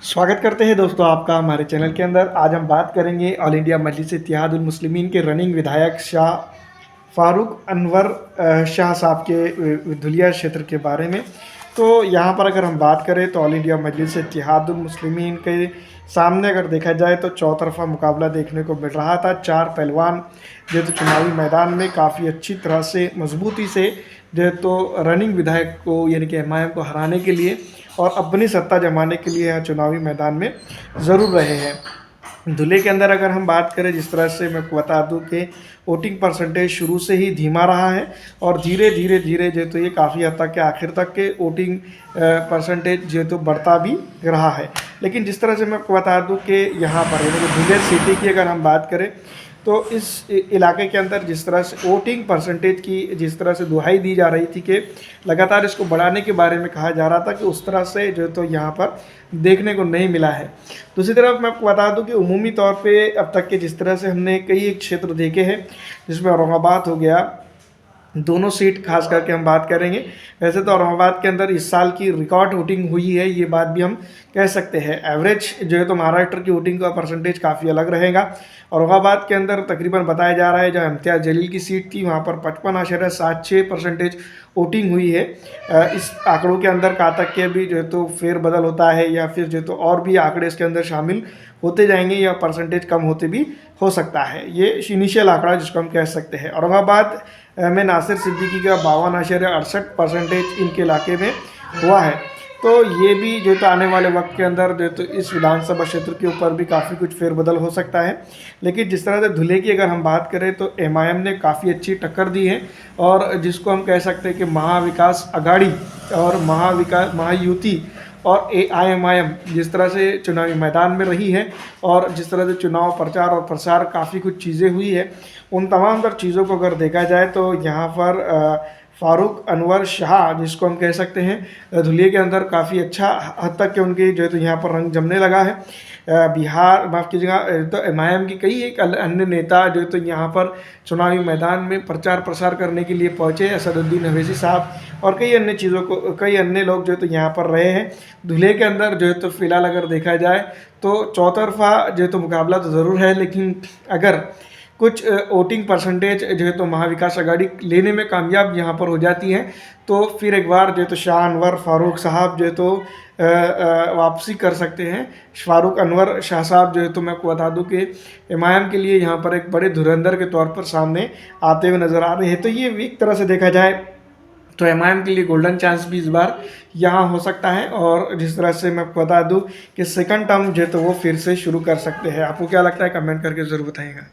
स्वागत करते हैं दोस्तों आपका हमारे चैनल के अंदर। आज हम बात करेंगे ऑल इंडिया मजलिस इत्तेहादुल मुस्लिमीन के रनिंग विधायक शाह फ़ारूक अनवर शाह साहब के धुलिया क्षेत्र के बारे में। तो यहाँ पर अगर हम बात करें तो ऑल इंडिया मजलिस इत्तेहादुल मुस्लिमीन के सामने अगर देखा जाए तो चौतरफा मुकाबला देखने को मिल रहा था। चार पहलवान जो तो चुनावी मैदान में काफ़ी अच्छी तरह से मजबूती से जो तो रनिंग विधायक को यानी कि एमआईएम को हराने के लिए और अपनी सत्ता जमाने के लिए यहाँ चुनावी मैदान में ज़रूर रहे हैं। धुले के अंदर अगर हम बात करें, जिस तरह से मैं बता दूं कि वोटिंग परसेंटेज शुरू से ही धीमा रहा है और धीरे धीरे जो तो ये काफ़ी हद तक के आखिर तक के वोटिंग परसेंटेज जो तो बढ़ता भी रहा है। लेकिन जिस तरह से मैं बता दूं कि यहाँ पर यानी कि धुले सिटी की अगर हम बात करें तो इस इलाके के अंदर जिस तरह से वोटिंग परसेंटेज की जिस तरह से दुहाई दी जा रही थी कि लगातार इसको बढ़ाने के बारे में कहा जा रहा था कि उस तरह से जो तो यहाँ पर देखने को नहीं मिला है। दूसरी तरफ मैं आपको बता दूं कि उमूमी तौर पे अब तक के जिस तरह से हमने कई एक क्षेत्र देखे हैं जिसमें औरंगाबाद हो गया, दोनों सीट खास करके हम बात करेंगे। वैसे तो औरंगाबाद के अंदर इस साल की रिकॉर्ड वोटिंग हुई है, ये बात भी हम कह सकते हैं। एवरेज जो है तो महाराष्ट्र की वोटिंग का परसेंटेज काफ़ी अलग रहेगा। औरंगाबाद के अंदर तकरीबन बताया जा रहा है जहाँ इम्तियाज़ जलील की सीट थी वहाँ पर 55.76% वोटिंग हुई है। इस आंकड़ों के अंदर कहाँ तक के भी जो है तो फेरबदल होता है या फिर जो तो और भी आंकड़े इसके अंदर शामिल होते जाएंगे या परसेंटेज कम होते भी हो सकता है। ये इनिशियल आंकड़ा जिसको हम कह सकते हैं। औरंगाबाद में नासिर सिद्दीकी का 52.68% इनके इलाके में हुआ है। तो ये भी जो तो आने वाले वक्त के अंदर जो तो इस विधानसभा क्षेत्र के ऊपर भी काफ़ी कुछ फेरबदल हो सकता है। लेकिन जिस तरह से धुले की अगर हम बात करें तो एमआईएम ने काफ़ी अच्छी टक्कर दी है और जिसको हम कह सकते हैं कि महाविकास अघाड़ी और महायुति और एआईएमआईएम जिस तरह से चुनावी मैदान में रही है और जिस तरह से चुनाव प्रचार और प्रसार काफ़ी कुछ चीज़ें हुई है, उन तमाम तर चीज़ों को अगर देखा जाए तो यहाँ पर फ़ारूक अनवर शाह जिसको हम कह सकते हैं धुलिया के अंदर काफ़ी अच्छा हद तक के उनके जो है तो यहाँ पर रंग जमने लगा है। बिहार माफ़ कीजिएगा तो एमआईएम की कई एक अन्य नेता जो तो यहाँ पर चुनावी मैदान में प्रचार प्रसार करने के लिए पहुँचे, असदुद्दीन अवैसी साहब और कई अन्य लोग जो तो यहाँ पर रहे हैं। धुले के अंदर जो है तो फिलहाल अगर देखा जाए तो चौतरफा जो तो मुकाबला तो ज़रूर है, लेकिन अगर कुछ वोटिंग परसेंटेज जो है तो महाविकास अघाड़ी लेने में कामयाब यहाँ पर हो जाती है तो फिर एक बार जो है तो शाह अनवर फ़ारूक साहब जो है तो वापसी कर सकते हैं। फ़ारूक अनवर शाह साहब जो है तो मैं आपको बता दूं कि एमआईएम के लिए यहाँ पर एक बड़े धुरंधर के तौर पर सामने आते हुए नज़र आ रहे हैं। तो ये एक तरह से देखा जाए तो एमआईएम के लिए गोल्डन चांस भी इस बार यहाँ हो सकता है। और जिस तरह से मैं आपको बता दूं कि सेकंड टर्म जो है तो वो फिर से शुरू कर सकते हैं। आपको क्या लगता है, कमेंट करके ज़रूर बताइएगा।